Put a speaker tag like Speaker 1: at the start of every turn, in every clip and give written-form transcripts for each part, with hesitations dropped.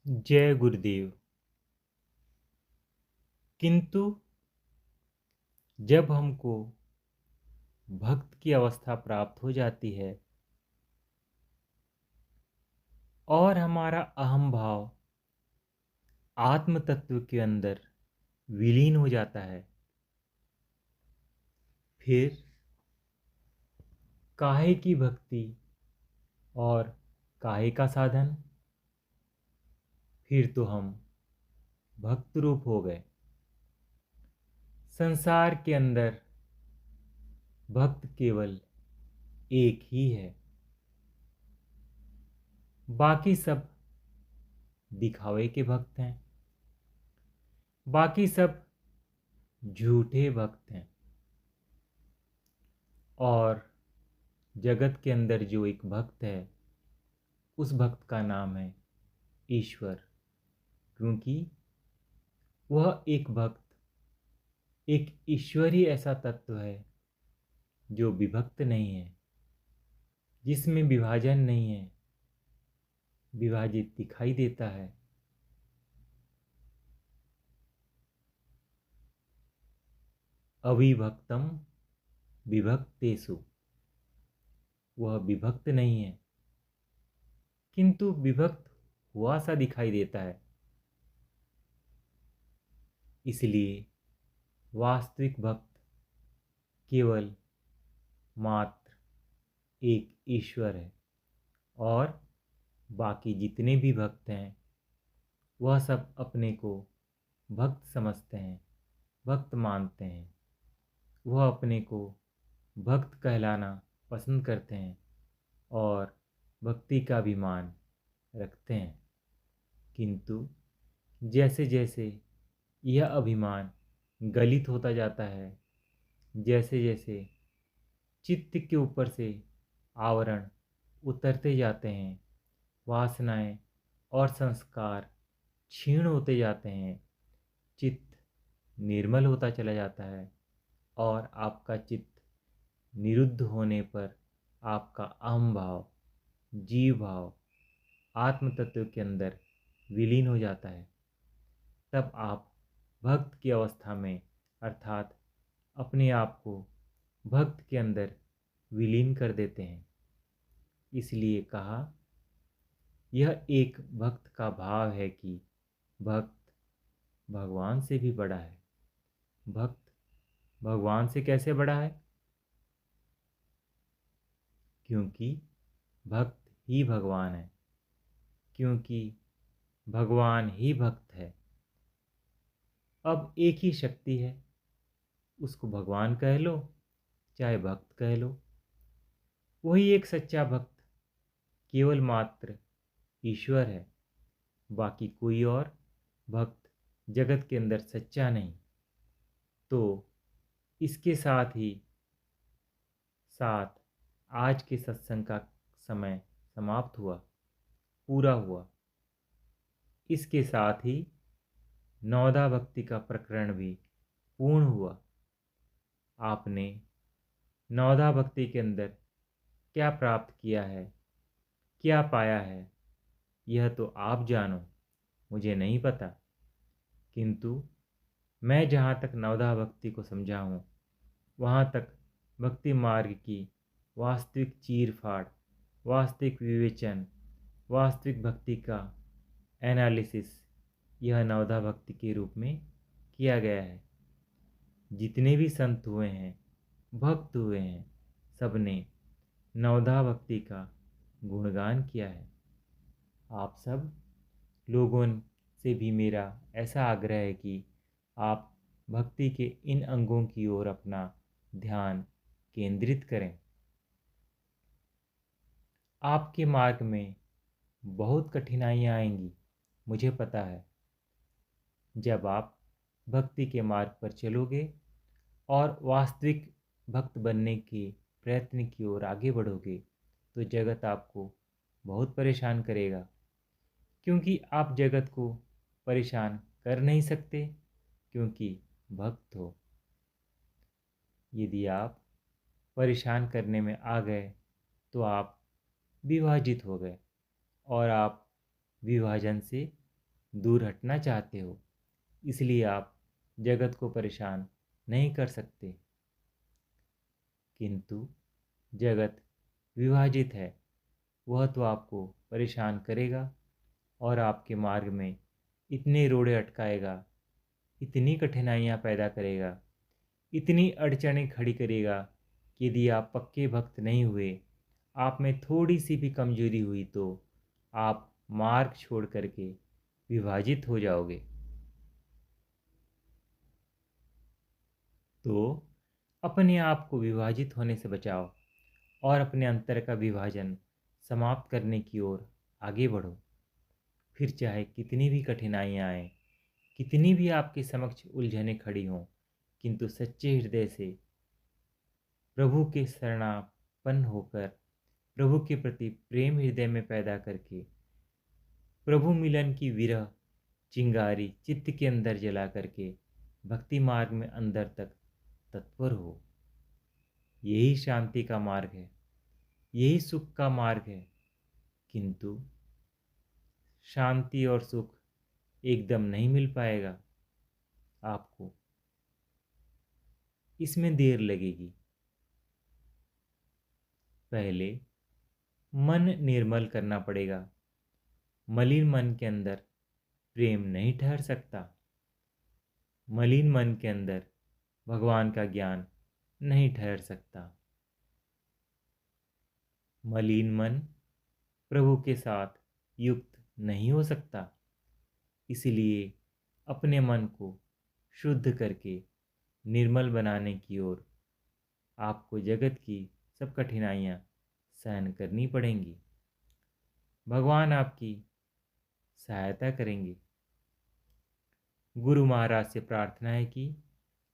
Speaker 1: जय गुरुदेव। किंतु जब हमको भक्त की अवस्था प्राप्त हो जाती है और हमारा अहम भाव आत्म तत्व के अंदर विलीन हो जाता है, फिर काहे की भक्ति और काहे का साधन। फिर तो हम भक्त रूप हो गए। संसार के अंदर भक्त केवल एक ही है, बाकी सब दिखावे के भक्त हैं, बाकी सब झूठे भक्त हैं। और जगत के अंदर जो एक भक्त है, उस भक्त का नाम है ईश्वर। क्योंकि वह एक भक्त एक ईश्वरी ऐसा तत्व है जो विभक्त नहीं है, जिसमें विभाजन नहीं है, विभाजित दिखाई देता है। अविभक्तम विभक्तेषु, वह विभक्त नहीं है किंतु विभक्त हुआ सा दिखाई देता है। इसलिए वास्तविक भक्त केवल मात्र एक ईश्वर है, और बाकी जितने भी भक्त हैं वह सब अपने को भक्त समझते हैं, भक्त मानते हैं। वह अपने को भक्त कहलाना पसंद करते हैं और भक्ति का अभिमान रखते हैं। किंतु जैसे जैसे यह अभिमान गलित होता जाता है, जैसे जैसे चित्त के ऊपर से आवरण उतरते जाते हैं, वासनाएं और संस्कार क्षीण होते जाते हैं, चित्त निर्मल होता चला जाता है, और आपका चित्त निरुद्ध होने पर आपका अहम भाव, जीव भाव आत्म तत्व के अंदर विलीन हो जाता है। तब आप भक्त की अवस्था में, अर्थात अपने आप को भक्त के अंदर विलीन कर देते हैं। इसलिए कहा, यह एक भक्त का भाव है कि भक्त भगवान से भी बड़ा है। भक्त भगवान से कैसे बड़ा है? क्योंकि भक्त ही भगवान है, क्योंकि भगवान ही भक्त है। अब एक ही शक्ति है, उसको भगवान कह लो चाहे भक्त कह लो, वही एक सच्चा भक्त केवल मात्र ईश्वर है। बाकी कोई और भक्त जगत के अंदर सच्चा नहीं। तो इसके साथ ही साथ आज के सत्संग का समय समाप्त हुआ, पूरा हुआ। इसके साथ ही नवदा भक्ति का प्रकरण भी पूर्ण हुआ। आपने नवदा भक्ति के अंदर क्या प्राप्त किया है, क्या पाया है, यह तो आप जानो, मुझे नहीं पता। किंतु मैं जहाँ तक नवदा भक्ति को समझा हूँ, वहाँ तक भक्ति मार्ग की वास्तविक चीर फाड़, वास्तविक विवेचन, वास्तविक भक्ति का एनालिसिस यह नवदा भक्ति के रूप में किया गया है। जितने भी संत हुए हैं, भक्त हुए हैं, सबने नवदा भक्ति का गुणगान किया है। आप सब लोगों से भी मेरा ऐसा आग्रह है कि आप भक्ति के इन अंगों की ओर अपना ध्यान केंद्रित करें। आपके मार्ग में बहुत कठिनाइयाँ आएंगी, मुझे पता है। जब आप भक्ति के मार्ग पर चलोगे और वास्तविक भक्त बनने के प्रयत्न की ओर आगे बढ़ोगे, तो जगत आपको बहुत परेशान करेगा। क्योंकि आप जगत को परेशान कर नहीं सकते, क्योंकि भक्त हो। यदि आप परेशान करने में आ गए तो आप विभाजित हो गए, और आप विभाजन से दूर हटना चाहते हो, इसलिए आप जगत को परेशान नहीं कर सकते। किंतु जगत विभाजित है, वह तो आपको परेशान करेगा और आपके मार्ग में इतने रोड़े अटकाएगा, इतनी कठिनाइयाँ पैदा करेगा, इतनी अड़चनें खड़ी करेगा कि यदि आप पक्के भक्त नहीं हुए, आप में थोड़ी सी भी कमजोरी हुई तो आप मार्ग छोड़ करके विभाजित हो जाओगे। तो अपने आप को विभाजित होने से बचाओ और अपने अंतर का विभाजन समाप्त करने की ओर आगे बढ़ो। फिर चाहे कितनी भी कठिनाइयाँ आएं, कितनी भी आपके समक्ष उलझनें खड़ी हों, किंतु सच्चे हृदय से प्रभु के शरणापन्न होकर, प्रभु के प्रति प्रेम हृदय में पैदा करके, प्रभु मिलन की विरह चिंगारी चित्त के अंदर जला करके भक्ति मार्ग में अंदर तक तत्पर हो। यही शांति का मार्ग है, यही सुख का मार्ग है। किंतु शांति और सुख एकदम नहीं मिल पाएगा आपको, इसमें देर लगेगी। पहले मन निर्मल करना पड़ेगा। मलिन मन के अंदर प्रेम नहीं ठहर सकता। मलिन मन के अंदर भगवान का ज्ञान नहीं ठहर सकता। मलिन मन प्रभु के साथ युक्त नहीं हो सकता। इसलिए अपने मन को शुद्ध करके निर्मल बनाने की ओर आपको जगत की सब कठिनाइयाँ सहन करनी पड़ेंगी। भगवान आपकी सहायता करेंगे। गुरु महाराज से प्रार्थना है कि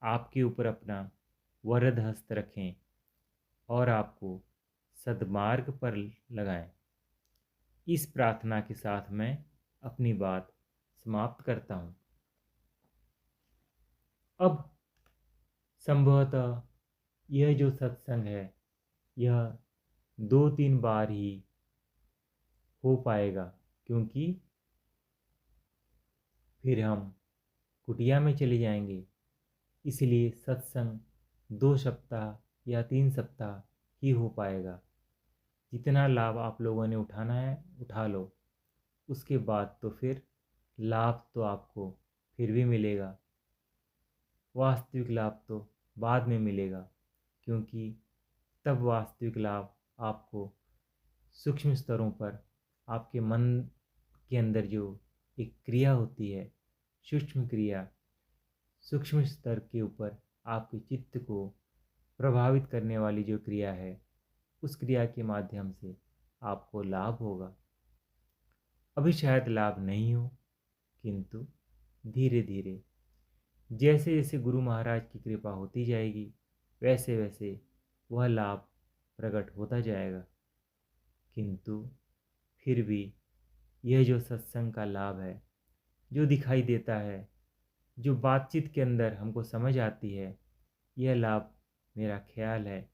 Speaker 1: आपके ऊपर अपना वरद हस्त रखें और आपको सद्मार्ग पर लगाएं। इस प्रार्थना के साथ मैं अपनी बात समाप्त करता हूँ। अब संभवतः यह जो सत्संग है, यह 2-3 बार ही हो पाएगा, क्योंकि फिर हम कुटिया में चले जाएंगे। इसलिए सत्संग 2 सप्ताह या 3 सप्ताह ही हो पाएगा। जितना लाभ आप लोगों ने उठाना है उठा लो, उसके बाद तो फिर लाभ तो आपको फिर भी मिलेगा। वास्तविक लाभ तो बाद में मिलेगा, क्योंकि तब वास्तविक लाभ आपको सूक्ष्म स्तरों पर आपके मन के अंदर जो एक क्रिया होती है, सूक्ष्म क्रिया, सूक्ष्म स्तर के ऊपर आपके चित्त को प्रभावित करने वाली जो क्रिया है, उस क्रिया के माध्यम से आपको लाभ होगा। अभी शायद लाभ नहीं हो, किंतु धीरे धीरे जैसे जैसे गुरु महाराज की कृपा होती जाएगी, वैसे वैसे वह लाभ प्रकट होता जाएगा। किंतु फिर भी यह जो सत्संग का लाभ है, जो दिखाई देता है, जो बातचीत के अंदर हमको समझ आती है, यह लाभ मेरा ख्याल है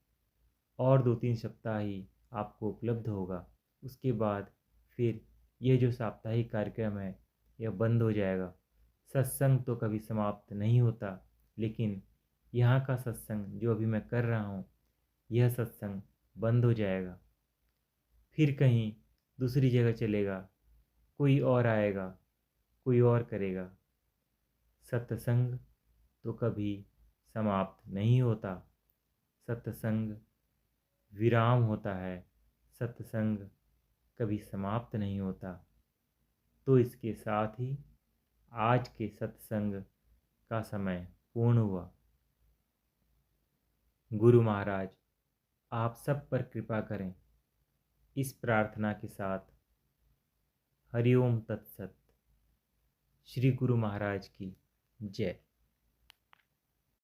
Speaker 1: और 2-3 सप्ताह ही आपको उपलब्ध होगा। उसके बाद फिर यह जो साप्ताहिक कार्यक्रम है, यह बंद हो जाएगा। सत्संग तो कभी समाप्त नहीं होता, लेकिन यहाँ का सत्संग जो अभी मैं कर रहा हूँ, यह सत्संग बंद हो जाएगा। फिर कहीं दूसरी जगह चलेगा, कोई और आएगा, कोई और करेगा। सत्संग तो कभी समाप्त नहीं होता। सत्संग विराम होता है, सत्संग कभी समाप्त नहीं होता। तो इसके साथ ही आज के सत्संग का समय पूर्ण हुआ। गुरु महाराज आप सब पर कृपा करें। इस प्रार्थना के साथ हरिओम तत्सत। श्री गुरु महाराज की जय।